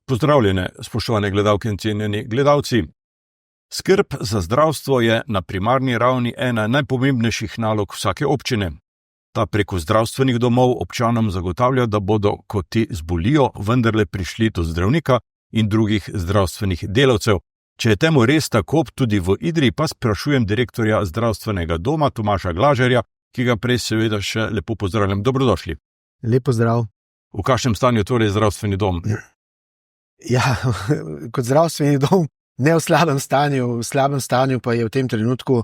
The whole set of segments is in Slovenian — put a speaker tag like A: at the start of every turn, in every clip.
A: Pozdravljene, spoštovane gledalke in cenjeni gledalci. Skrb za zdravstvo je na primarni ravni ena najpomembnejših nalog vsake občine. Ta preko zdravstvenih domov občanom zagotavlja, da bodo, ko ti zbolijo, vendarle prišli do zdravnika in drugih zdravstvenih delavcev. Če je temu res tako, tudi v Idriji, pa sprašujem direktorja zdravstvenega doma Tomaža Glažarja, ki ga prej seveda še lepo pozdravljam. Dobrodošli.
B: Lep pozdrav.
A: V kakšnem stanju torej zdravstveni dom?
B: Ja, kot zdravstveni dom ne v slabem stanju pa je v tem trenutku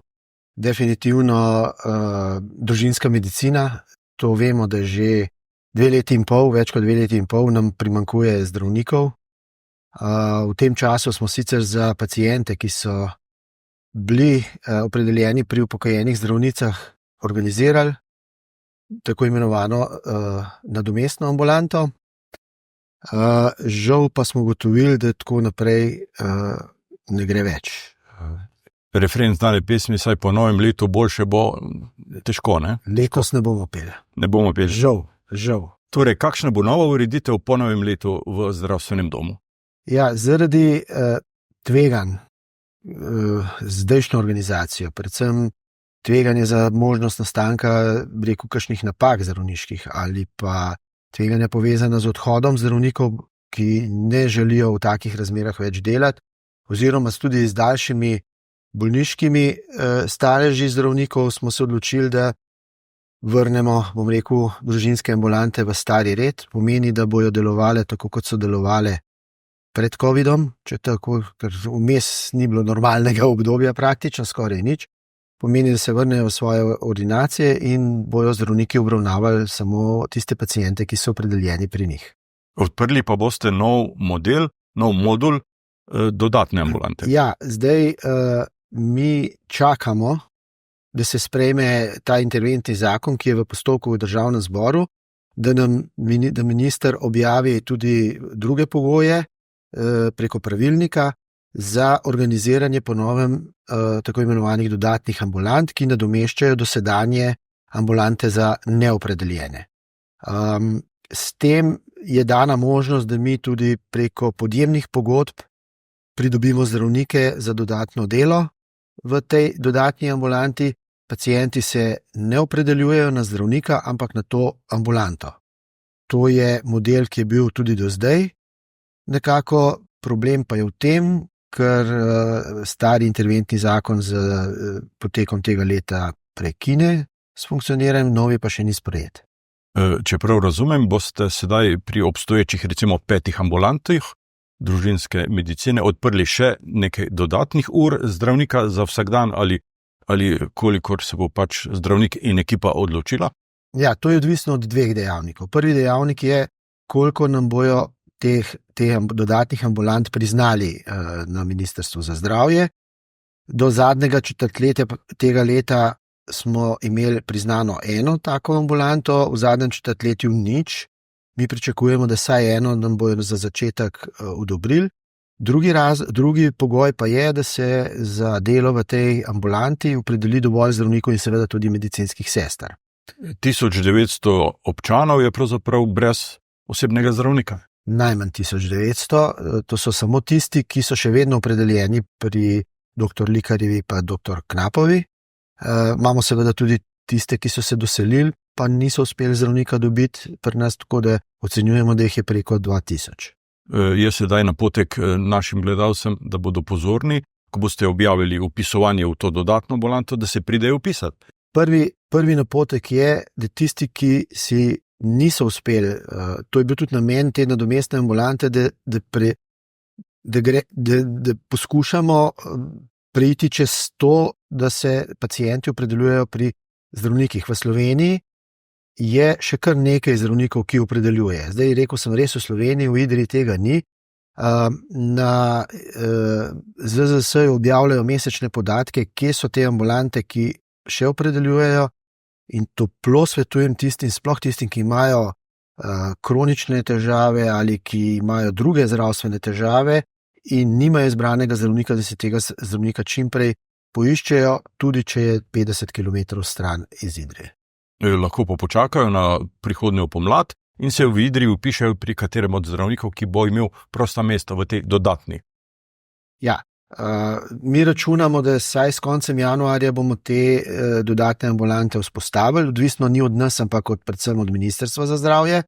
B: definitivno družinska medicina. To vemo, da že 2 leti in pol, več kot 2 leti in pol nam primanjkuje zdravnikov. V tem času smo sicer za paciente, ki so bili opredeljeni pri upokojenih zdravnicah, organizirali tako imenovano nadomestno ambulanto. Žal pa smo ugotovili, da tako naprej ne gre več.
A: Refren znane pesmi, saj po novem letu boljše bo težko, ne?
B: Letos ne bomo peli.
A: Ne bomo peli.
B: Žal.
A: Torej, kakšna bo nova ureditev po novem letu v zdravstvenem domu?
B: Ja, zaradi tveganj zdajšnjo organizacijo, predvsem tveganje za možnost nastanka, kakšnih napak zdravniških ali pa tveganja povezana z odhodom zdravnikov, ki ne želijo v takih razmerah več delati, oziroma tudi z daljšimi bolniškimi staleži zdravnikov smo se odločili, da vrnemo, družinske ambulante v stari red. Pomeni, da bojo delovale tako, kot so delovale pred covidom, ker vmes ni bilo normalnega obdobja praktično, skoraj nič. Pomeni, da se vrnejo v svoje ordinacije in bojo zdravniki obravnavali samo tiste paciente, ki so opredeljeni pri njih.
A: Odprli pa boste nov modul dodatne ambulante.
B: Ja, zdaj mi čakamo, da se sprejme ta interventni zakon, ki je v postopku v Državnem zboru, da minister objavi tudi druge pogoje preko pravilnika za organiziranje po novem tako imenovanih dodatnih ambulant, ki nadomeščajo dosedanje ambulante za neopredeljene. S tem je dana možnost, da mi tudi preko podjemnih pogodb pridobimo zdravnike za dodatno delo v tej dodatni ambulanti. Pacienti se ne opredeljujejo na zdravnika, ampak na to ambulanto. To je model, ki je bil tudi do zdaj. Nekako problem pa je v tem, ker stari interventni zakon z potekom tega leta prekine s funkcioniranjem, novi pa še ni sprejet.
A: Če prav razumem, boste sedaj pri obstoječih recimo 5 ambulantih družinske medicine odprli še nekaj dodatnih ur zdravnika za vsak dan ali kolikor se bo pač zdravnik in ekipa odločila?
B: Ja, to je odvisno od 2 dejavnikov. Prvi dejavnik je, koliko nam bojo teh dodatnih ambulant priznali na Ministrstvu za zdravje. Do zadnjega četrtletja tega leta smo imeli priznano 1 tako ambulanto, v zadnjem četrtletju nič. Mi pričakujemo, da vsaj 1 nam bojo za začetek odobrili. Drugi pogoj pa je, da se za delo v tej ambulanti opredeli dovolj zdravnikov in seveda tudi medicinskih sester.
A: 1900 občanov je pravzaprav brez osebnega zdravnika.
B: Najmanj 1900, to so samo tisti, ki so še vedno opredeljeni pri dr. Likarjevi pa dr. Knapovi. Imamo seveda tudi tiste, ki so se doselili, pa niso uspeli zdravnika dobiti pri nas, tako da ocenjujemo, da jih je preko 2000.
A: Je sedaj napotek našim gledalcem, da bodo pozorni, ko boste objavili vpisovanje v to dodatno ambulanto, da se pridejo vpisati.
B: Prvi napotek je, da tisti, ki si niso uspeli, to je bil tudi namen te nadomestne ambulante, da poskušamo priti čez to, da se pacienti opredeljujejo pri zdravnikih. V Sloveniji je še kar nekaj zdravnikov, ki opredeljuje. Zdaj rekel sem res, v Sloveniji, v Idriji tega ni. Na ZZS objavljajo mesečne podatke, kje so te ambulante, ki še opredeljujejo. In toplo svetujem tistim, sploh tistim, ki imajo kronične težave ali ki imajo druge zdravstvene težave in nimajo izbranega zdravnika, da se tega zdravnika čimprej poiščejo, tudi če je 50 km stran iz Idrije.
A: Lahko pa počakajo na prihodnjo pomlad in se v Idriji vpišejo pri katerem od zdravnikov, ki bo imel prosta mesta v tej dodatni.
B: Ja, mi računamo, da saj s koncem januarja bomo te dodatne ambulante vzpostavili, odvisno ni od nas, ampak predvsem od Ministrstva za zdravje.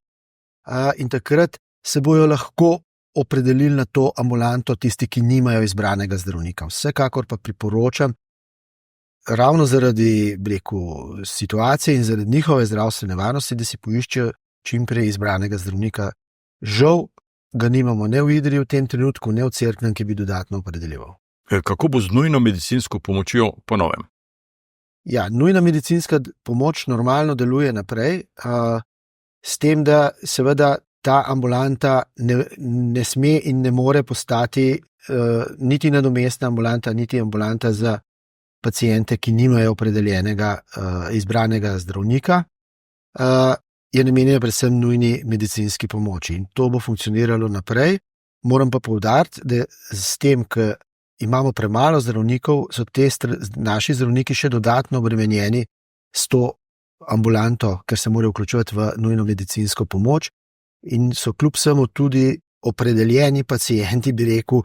B: In takrat se bojo lahko opredelili na to ambulanto tisti, ki nimajo izbranega zdravnika. Vsekakor pa priporočam, ravno zaradi situacije in zaradi njihove zdravstvene varnosti, da si poiščejo čim prej izbranega zdravnika. Žal ga nimamo ne v Idriji v tem trenutku, ne v Cerknem, ki bi dodatno opredeljeval.
A: Kako bo z nujno medicinsko pomočjo po novem?
B: Ja, nujna medicinska pomoč normalno deluje naprej, s tem, da seveda ta ambulanta ne sme in ne more postati niti nadomestna ambulanta, niti ambulanta za paciente, ki nimajo opredeljenega izbranega zdravnika, je namenjena predvsem nujni medicinski pomoči in to bo funkcioniralo naprej. Moram pa poudariti, da s tem, ker imamo premalo zdravnikov, so naši zdravniki še dodatno obremenjeni s to ambulanto, ker se morajo vključevati v nujno medicinsko pomoč in so kljub vsemu tudi opredeljeni pacienti, bi rekel,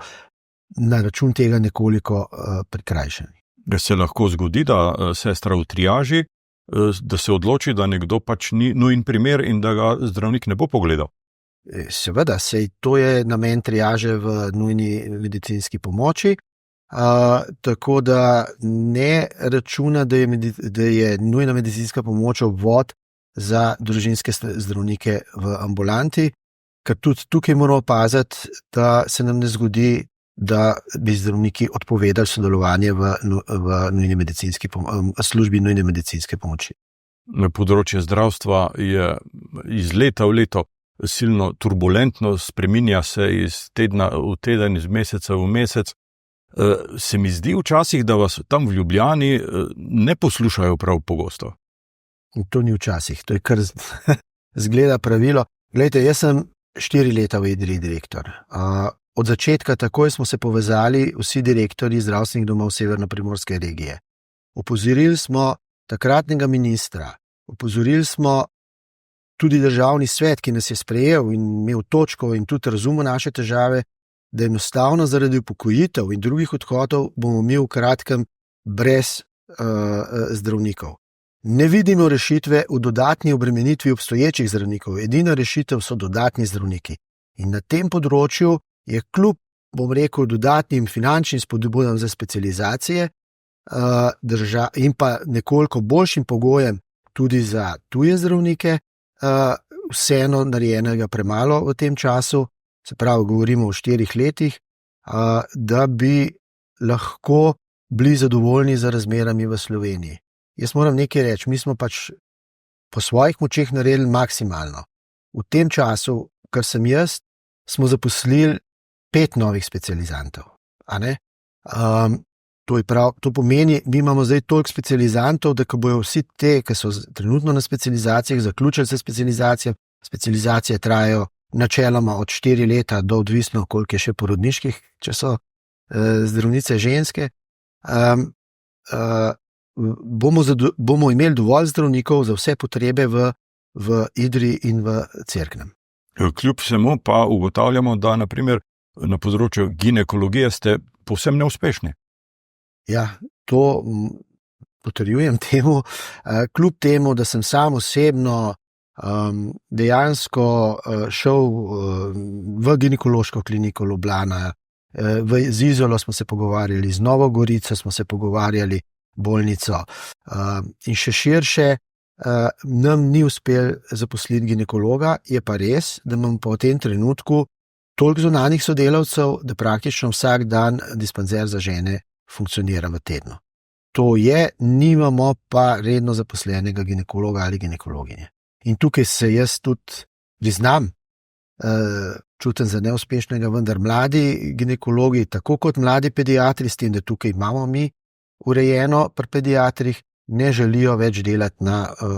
B: na račun tega nekoliko prikrajšani.
A: Se lahko zgodi, da sestra v triaži, da se odloči, da nekdo pač ni nujen primer in da ga zdravnik ne bo pogledal?
B: Seveda, sej to je namen triaže v nujni medicinski pomoči, tako da ne računa, da je nujna medicinska pomoč obvod za družinske zdravnike v ambulanti, ker tudi tukaj moramo paziti, da se nam ne zgodi, da bi zdravniki odpovedali sodelovanje v službi nujne medicinske pomoči.
A: Področje zdravstva je iz leta v leto silno turbulentno, spreminja se iz tedna v teden, iz meseca v mesec. Se mi zdi včasih, da vas tam v Ljubljani ne poslušajo prav pogosto.
B: To ni včasih, to je kar zgleda pravilo. Glejte, jaz sem 4 leta v Idriji direktor. Od začetka takoj smo se povezali vsi direktorji zdravstvenih domov severnoprimorske regije. Opozorili smo takratnega ministra, opozorili smo tudi državni svet, ki nas je sprejel in imel točko in tudi razumel naše težave, da enostavno zaradi upokojitev in drugih odhodov bomo mi v kratkem brez zdravnikov. Ne vidimo rešitve v dodatni obremenitvi obstoječih zdravnikov. Edina rešitev so dodatni zdravniki. In na tem področju je kljub, bom rekel, dodatnim finančnim spodbudam za specializacije in pa nekoliko boljšim pogojem tudi za tuje zdravnike, vseeno narejenega premalo v tem času, se pravi, govorimo o 4 letih, da bi lahko bili zadovoljni z razmerami v Sloveniji. Jaz moram nekaj reči, mi smo pač po svojih močeh naredili maksimalno. V tem času, kar sem jaz, smo zaposlili 5 novih specializantov. To pomeni, mi imamo zdaj toliko specializantov, da ko bojo vsi te, ki so trenutno na specializacijah, zaključili se specializacije trajajo načeloma od 4 leta do odvisno, koliko je še porodniških, če so zdravnice ženske, bomo imeli dovolj zdravnikov za vse potrebe v Idriji in v Cerknem.
A: Kljub vsemu pa ugotavljamo, da na primer na področju ginekologije ste povsem neuspešni.
B: Ja, to potrjujem temu, kljub temu, da sem sam osebno dejansko šel v ginekološko kliniko Ljubljana, z Izolo smo se pogovarjali, z Novo Gorico smo se pogovarjali, bolnico in še širše, nam ni uspel zaposliti ginekologa, je pa res, da imam po tem trenutku toliko zunanjih sodelavcev, da praktično vsak dan dispanzer za žene funkcionira v tednu. To je, nimamo pa redno zaposlenega ginekologa ali ginekologinje. In tukaj se jaz tudi priznam, čutim za neuspešnega, vendar mladi ginekologi, tako kot mladi pediatri, s tem, da tukaj imamo mi urejeno pri pediatrih, ne želijo več delati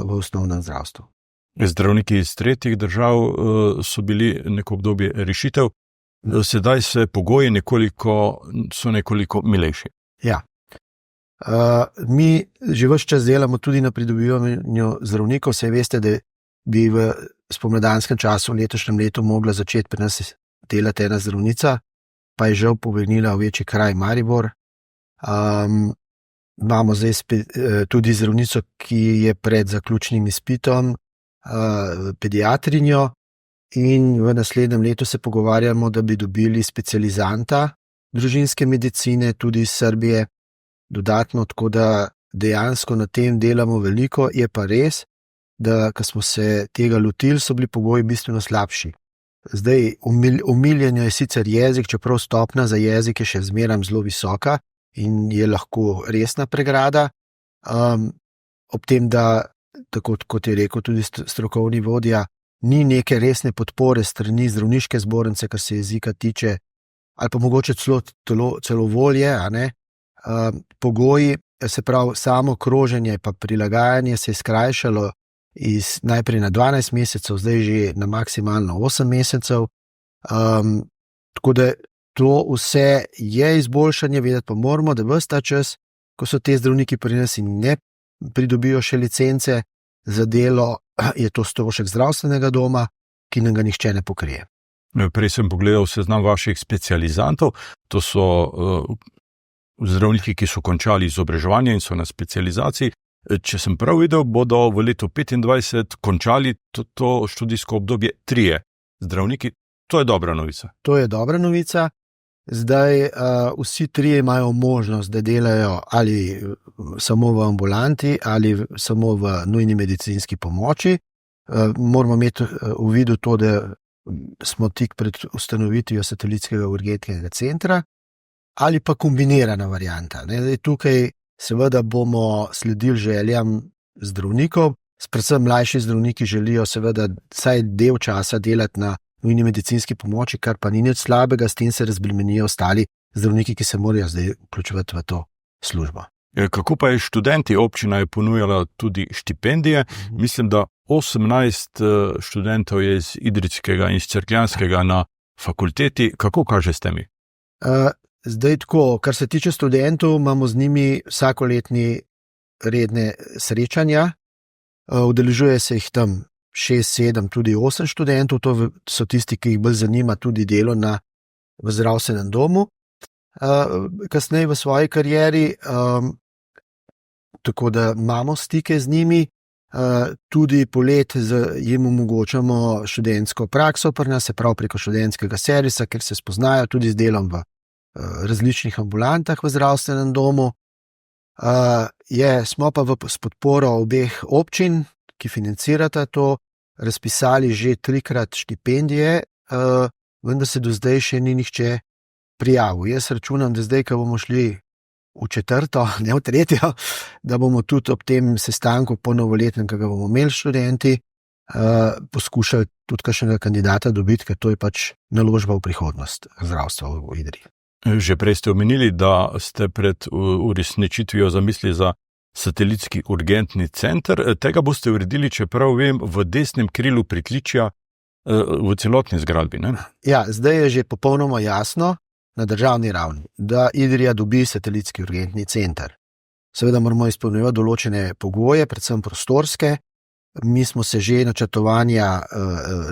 B: v osnovnem zdravstvu.
A: Zdravniki iz tretjih držav so bili neko obdobje rešitev, sedaj se pogoji so nekoliko milejši.
B: Ja. Mi že ves čas delamo tudi na pridobivanju zdravnikov, saj veste, da bi v spomladanskem času v letošnjem letu mogla začeti pri nas delati ena zdravnica, pa je žal pobegnila v večji kraj Maribor. Imamo zdaj tudi zdravnico, ki je pred zaključnim izpitom, pediatrinjo, in v naslednjem letu se pogovarjamo, da bi dobili specializanta družinske medicine tudi iz Srbije dodatno, tako da dejansko na tem delamo veliko. Je pa res, da ko smo se tega lotili, so bili pogoji bistveno slabši. Zdaj, omiljenje je sicer jezik, čeprav stopnja za jezik je še zmeraj zelo visoka in je lahko resna pregrada. Ob tem, da, tako kot je rekel tudi strokovni vodja, ni neke resne podpore strani zdravniške zbornice, kar se jezika tiče, ali pa mogoče celo volje, a ne. Pogoji, se pravi, samo kroženje pa prilagajanje se je skrajšalo najprej na 12 mesecev, zdaj že na maksimalno 8 mesecev. Tako da to vse je izboljšanje, vedeti pa moramo, da ves ta čas, ko so te zdravniki pri nas in ne pridobijo še licence za delo, je to strošek zdravstvenega doma, ki nam ga nihče ne pokrije.
A: Prej sem pogledal seznam vaših specializantov, to so zdravniki, ki so končali izobraževanje in so na specializaciji. Če sem prav videl, bodo v letu 2025 končali to študijsko obdobje 3 zdravniki. To je dobra novica.
B: To je dobra novica. Zdaj vsi 3 imajo možnost, da delajo ali samo v ambulanti ali samo v nujni medicinski pomoči. Moramo imeti v vidu to, da smo tik pred ustanovitvijo satelitskega urgentnega centra ali pa kombinirana varianta. Zdaj, tukaj seveda bomo sledili željam zdravnikov, predvsem mlajši zdravniki želijo seveda vsaj del časa delati na nujni medicinski pomoči, kar pa ni nič slabega, s tem se razbremenijo ostali zdravniki, ki se morajo zdaj vključevati v to službo.
A: Kako pa je študenti? Občina je ponujala tudi štipendije. Mislim, da 18 študentov je iz Idrijskega in iz Cerkljanskega na fakulteti. Kako kaže s temi?
B: Zdaj tako, kar se tiče študentov, imamo z njimi vsakoletni redne srečanja. Udeležuje se jih tam 6, 7, tudi 8 študentov, to so tisti, ki jih bolj zanima tudi delo v zdravstvenem domu. Kasneje v svoji karieri, tako da imamo stike z njimi, tudi polet jim omogočamo študentsko prakso pri nas, se pravi preko študentskega servisa, ker se spoznajo tudi z delom v različnih ambulantah v zdravstvenem domu. Smo pa s podporo obeh občin, ki financirata to, razpisali že 3-krat štipendije, vendar se do zdaj še ni nihče prijavil. Jaz računam, da zdaj, ko bomo šli v 4., ne v 3., da bomo tudi ob tem sestanku po novoletnem, ki ga bomo imeli študenti, poskušali tudi kakšnega kandidata dobiti, ker to je pač naložba v prihodnost zdravstva v Idriji.
A: Že prej ste omenili, da ste pred uresničitvijo zamisli za satelitski urgentni center. Tega boste uredili, čeprav vem, v desnem krilu pritličja v celotni zgradbi, ne?
B: Ja, zdaj je že popolnoma jasno na državni ravni, da Idrija dobi satelitski urgentni center. Seveda moramo izpolnjevati določene pogoje, predvsem prostorske. Mi smo se že načrtovanja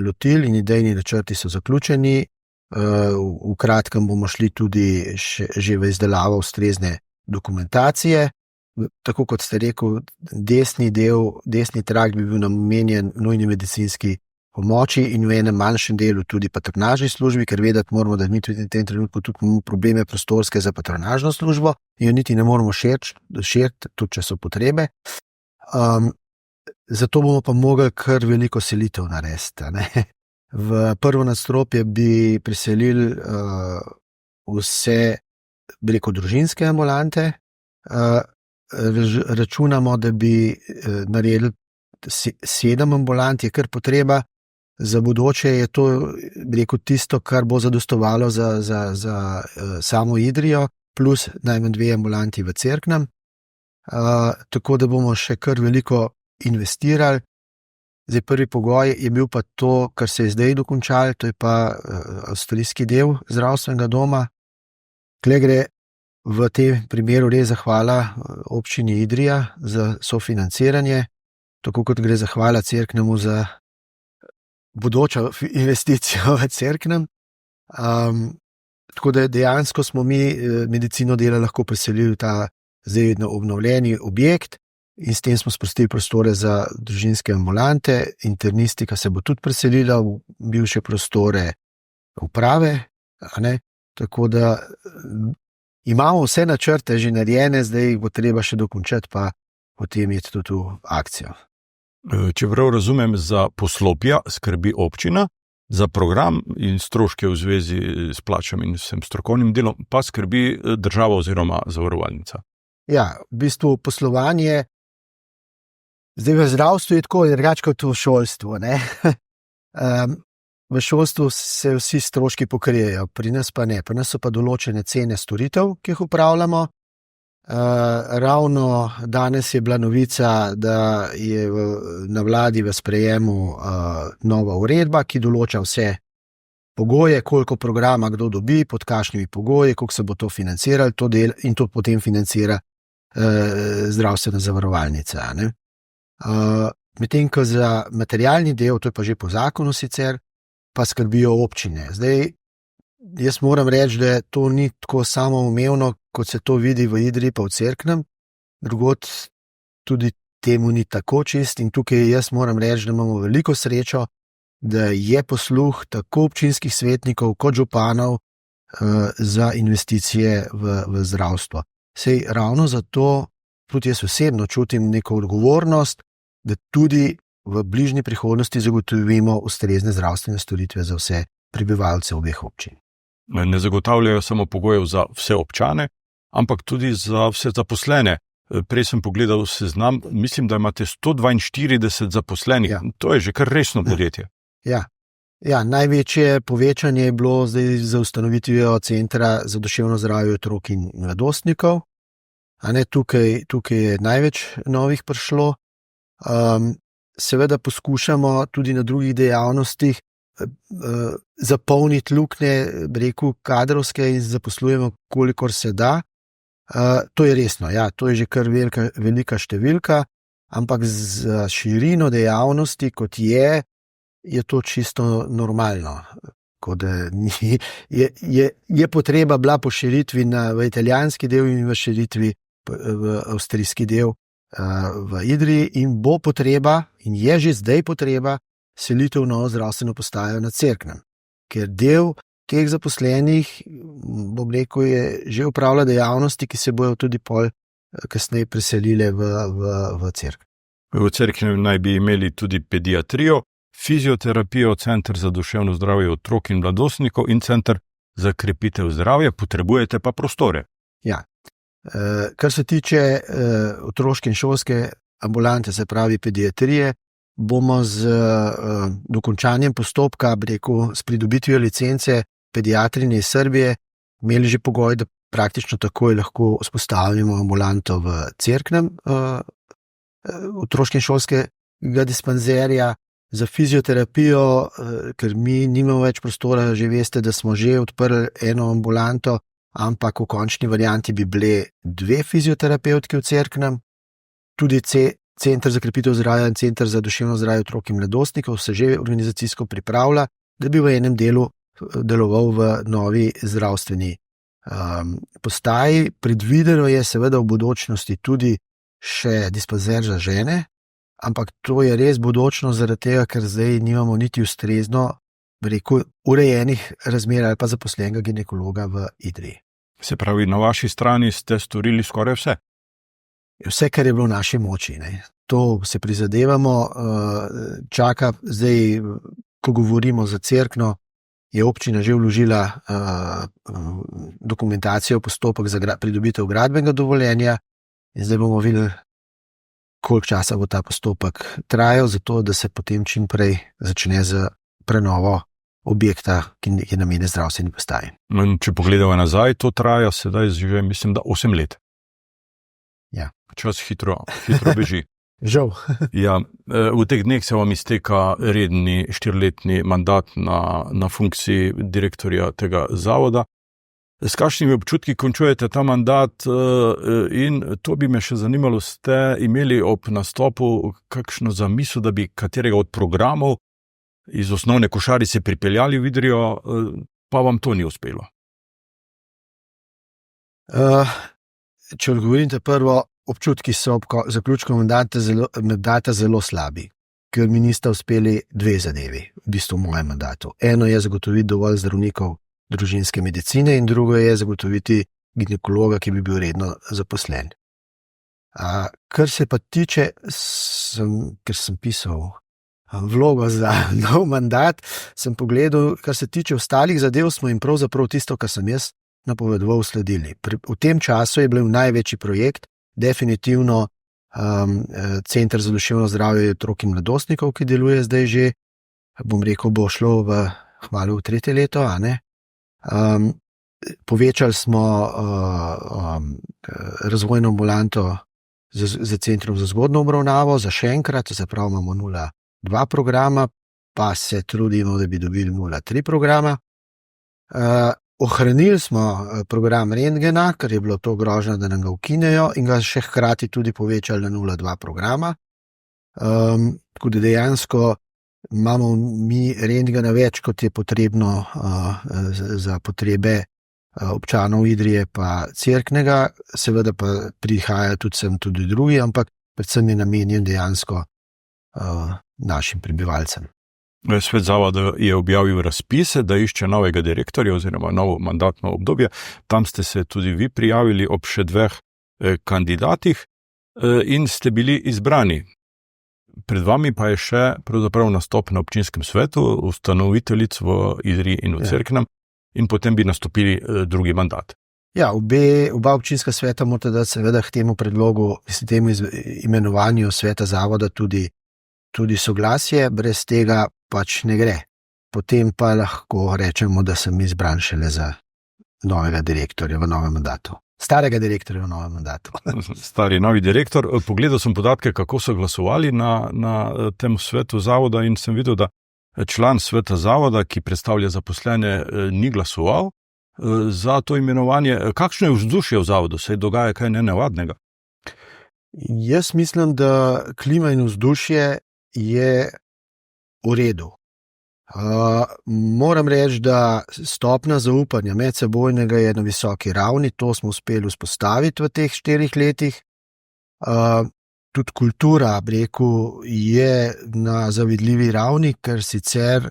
B: lotili in idejni načrti so zaključeni. V kratkem bomo šli tudi že v izdelavo ustrezne dokumentacije. Tako kot ste rekel, desni trakt bi bil namenjen nujni medicinski pomoči in v enem manjšem delu tudi patronažni službi, ker vedeti moramo, da mi tudi v tem trenutku tudi imamo probleme prostorske za patronažno službo in jo niti ne moramo širiti, tudi če so potrebe. Zato bomo pa mogli kar veliko selitev narediti, ne? V prvo nadstropje bi priselili vse, bi rekel, družinske ambulante. Računamo, da bi naredili 7 ambulant, je kar potreba. Za bodoče je to, bi rekel, tisto, kar bo zadostovalo za samo Idrijo, plus najmanj 2 ambulanti v Cerknem. Tako da bomo še kar veliko investirali. Zdaj, prvi pogoj je bil pa to, kar se je zdaj dokončalo, to je pa avstrijski del zdravstvenega doma. Tle gre v tem primeru res zahvala občini Idrija za sofinanciranje. tako kot gre zahvala Cerknemu za bodočo investicijo v Cerknem. Tako da dejansko smo mi medicino dela lahko preselili v ta zdaj obnovljeni objekt in s tem smo sprostili prostore za družinske ambulante. Internistika se bo tudi preselila v bivše prostore uprave, tako da imamo vse načrte že narejene, zdaj jih bo treba še dokončati, pa potem iti tudi v akcijo.
A: Če prav razumem, za poslopja skrbi občina, za program in stroške v zvezi s plačami in vsem strokovnim delom pa skrbi država oziroma zavarovalnica.
B: Ja, v bistvu poslovanje, zdaj v zdravstvu je tako drugače kot v šolstvu. V šolstvu se vsi stroški pokrijejo, pri nas pa ne. Pri nas so pa določene cene storitev, ki jih upravljamo. Ravno danes je bila novica, da je na vladi v sprejemu nova uredba, ki določa vse pogoje, koliko programa kdo dobi, pod kakšnimi pogoji, koliko se bo to financiralo, in to potem financira zdravstvena zavarovalnica. Medtem ko za materialni del, to je pa že po zakonu sicer, pa skrbijo občine. Zdaj, jaz moram reči, da to ni tako samoumevno, kot se to vidi v Idriji pa v Cerknem, drugod tudi temu ni tako čist in tukaj jaz moram reči, da imamo veliko srečo, da je posluh tako občinskih svetnikov kot županov za investicije v zdravstvo. Sej ravno zato tudi jaz osebno čutim neko odgovornost, da tudi v bližnji prihodnosti zagotovimo ustrezne zdravstvene storitve za vse prebivalce obeh občin.
A: Ne zagotavljajo samo pogojev za vse občane, ampak tudi za vse zaposlene. Prej sem pogledal seznam, mislim, da imate 142 zaposlenih. Ja. To je že kar resno podjetje.
B: Ja, največje povečanje je bilo zdaj za ustanovitvijo centra za duševno zdravje otrok in mladostnikov. Tukaj je največ novih prišlo. Seveda poskušamo tudi na drugih dejavnostih zapolniti luknje, kadrovske in zaposlujemo, kolikor se da. To je resno, ja, to je že kar velika številka, ampak z širino dejavnosti, kot je to čisto normalno. Je potreba bila po širitvi v italijanski del in v širitvi v avstrijski del v Idriji in bo potreba, in je že zdaj potreba, selitev novo zdravstveno postajo na Cerknem, ker del teh zaposlenih, bom rekel, je že upravlja dejavnosti, ki se bojo tudi kasneje preselile v Cerknem.
A: V Cerknem naj bi imeli tudi pediatrijo, fizioterapijo, center za duševno zdravje otrok in mladostnikov in center za krepitev zdravja, potrebujete pa prostore.
B: Ja. Kar se tiče otroške in šolske ambulante, se pravi pediatrije, bomo z dokončanjem postopka, s pridobitvijo licence pediatrinje iz Srbije, imeli že pogoj, da praktično takoj lahko vzpostavimo ambulanto v Cerknem otroške in šolskega dispanzerja. Za fizioterapijo, ker mi nimamo več prostora, že veste, da smo že odprli eno ambulanto, ampak v končni varianti bi bile 2 fizioterapevtki v Cerknem. Tudi center za krepitev zdravja in center za duševno zdravje otrok in mladostnikov se že organizacijsko pripravlja, da bi v enem delu deloval v novi zdravstveni postaji. Predvideno je seveda v bodočnosti tudi še dispanzer za žene, ampak to je res bodočno zaradi tega, ker zdaj nimamo niti ustrezno urejenih razmer ali pa zaposlenega ginekologa v Idriji.
A: Se pravi, na vaši strani ste storili skoraj vse?
B: Vse, kar je bilo v naši moči. To se prizadevamo, čaka zdaj, ko govorimo za Cerkno, je občina že vložila dokumentacijo, postopek za pridobitev gradbenega dovoljenja in zdaj bomo videli, koliko časa bo ta postopek trajal, zato da se potem čim prej začne z prenovo objekta, ki je namenjen zdravstveni postaji.
A: Če pogledamo nazaj, to traja sedaj že, mislim, da 8 let.
B: Ja.
A: Čas hitro beži.
B: Žal.
A: Ja, v teh dneh se vam izteka redni 4-letni mandat na funkciji direktorja tega zavoda. S kakšnimi občutki končujete ta mandat in to bi me še zanimalo, ste imeli ob nastopu kakšno zamisel, da bi katerega od programov iz osnovne košarice pripeljali v Idrijo, pa vam to ni uspelo?
B: Če odgovorim prvo, občutki so ob zaključku mandata zelo slabi, ker mi nista uspeli dve zadevi, v bistvu v mojem mandatu. Eno je zagotoviti dovolj zdravnikov družinske medicine in drugo je zagotoviti ginekologa, ki bi bil redno zaposlen. Kar se pa tiče, ker sem pisal vlogo za nov mandat, sem pogledal, kar se tiče ostalih zadev, smo jim pravzaprav tisto, kar sem jaz napovedoval, sledili. V tem času je bil največji projekt definitivno Center za duševno zdravje otrok in mladostnikov, ki deluje zdaj že, bom rekel, bo šlo hmalo v 3. leto, a ne? Povečali smo razvojno ambulanto za centrom za zgodnjo obravnavo, za še enkrat, zapravo imamo 0,2 programa, pa se trudimo, da bi dobili 0,3 programa. Ohranili smo program rentgena, ker je bilo to grožnja, da nam ga ukinejo, in ga še hkrati tudi povečali na 0,2 programa. Tako da dejansko imamo mi rentgena več, kot je potrebno za potrebe občanov Idrije pa Cerknega, seveda pa prihaja tudi drugi, ampak predvsem je namenjen dejansko našim prebivalcem.
A: Svet zavoda je objavil razpise, da išče novega direktorja oziroma novo mandatno obdobje. Tam ste se tudi vi prijavili ob še 2 kandidatih in ste bili izbrani. Pred vami pa je še pravzaprav nastop na občinskem svetu, ustanoviteljic v Idriji in v Cerknem, in potem bi nastopili drugi mandat.
B: Ja, oba občinska sveta morata dati seveda k temu predlogu, temu imenovanju sveta zavoda tudi soglasje, brez tega pač ne gre. Potem pa lahko rečemo, da sem izbran šele za novega direktorja v novem mandatu. Starega direktorja v novem mandatu.
A: Stari novi direktor. Pogledal sem podatke, kako so glasovali na tem svetu zavoda in sem videl, da član sveta zavoda, ki predstavlja zaposlene, ni glasoval za to imenovanje. Kakšno je vzdušje v zavodu? Se dogaja kaj nenavadnega?
B: Jaz mislim, da klima in vzdušje je v redu. Moram reči, da stopnja zaupanja medsebojnega je na visoki ravni, to smo uspeli vzpostaviti v teh 4 letih. Tudi kultura, rekel, je na zavidljivi ravni, ker sicer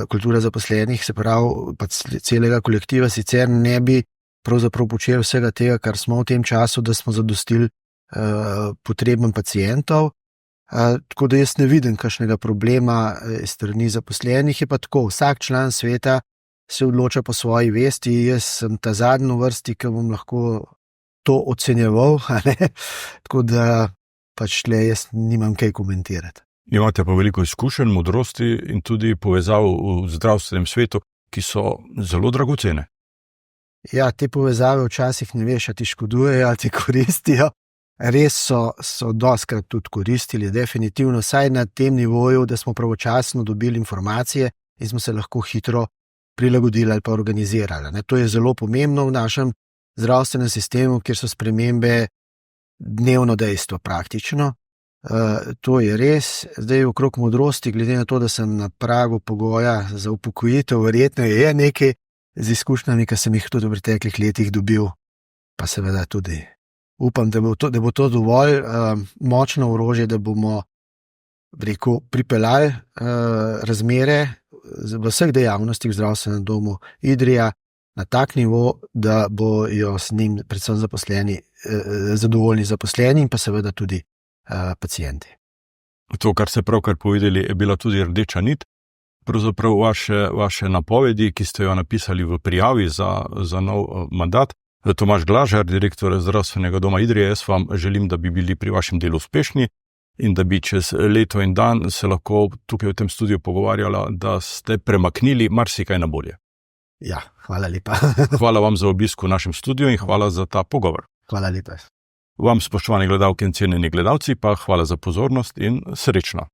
B: kultura zaposlenih, se pravi, pa celega kolektiva, sicer ne bi pravzaprav počeli vsega tega, kar smo v tem času, da smo zadostili potrebam pacientov. Tako da jaz ne vidim kakšnega problema strani zaposlenih, je pa tako, vsak član sveta se odloča po svoji vesti, jaz sem ta zadnji v vrsti, ki bom lahko to ocenjeval, tako da pač tle jaz nimam kaj komentirati.
A: Imate pa veliko izkušenj, modrosti in tudi povezav v zdravstvenem svetu, ki so zelo dragocene.
B: Ja, te povezave včasih ne veš, a ti škodujejo, a ti koristijo. Res so dostikrat tudi koristili, definitivno, saj na tem nivoju, da smo pravočasno dobili informacije in smo se lahko hitro prilagodili ali pa organizirali. To je zelo pomembno v našem zdravstvenem sistemu, kjer so spremembe dnevno dejstvo praktično. To je res. Zdaj okrog modrosti, glede na to, da sem na pragu pogoja za upokojitev, verjetno je nekaj z izkušnjami, ki sem jih tudi v preteklih letih dobil, pa seveda tudi upam, da bo to dovolj močno orožje, da bomo pripeljali razmere v vseh dejavnostih v zdravstvenem domu Idrija na tak nivo, da bojo s njim predvsem zadovoljni zaposleni in pa seveda tudi pacienti.
A: To, kar ste pravkar povedali, je bila tudi rdeča nit. Pravzaprav vaše napovedi, ki ste jo napisali v prijavi za nov mandat. Tomaž Glažar, direktor zdravstvenega doma Idrije, jaz vam želim, da bi bili pri vašem delu uspešni in da bi čez leto in dan se lahko tukaj v tem studiu pogovarjala, da ste premaknili marsikaj na bolje.
B: Ja, hvala lepa.
A: Hvala vam za obisk v našem studiu in hvala za ta pogovor.
B: Hvala lepa.
A: Vam, spoštovani gledalke in cenjeni gledalci, pa hvala za pozornost in srečno.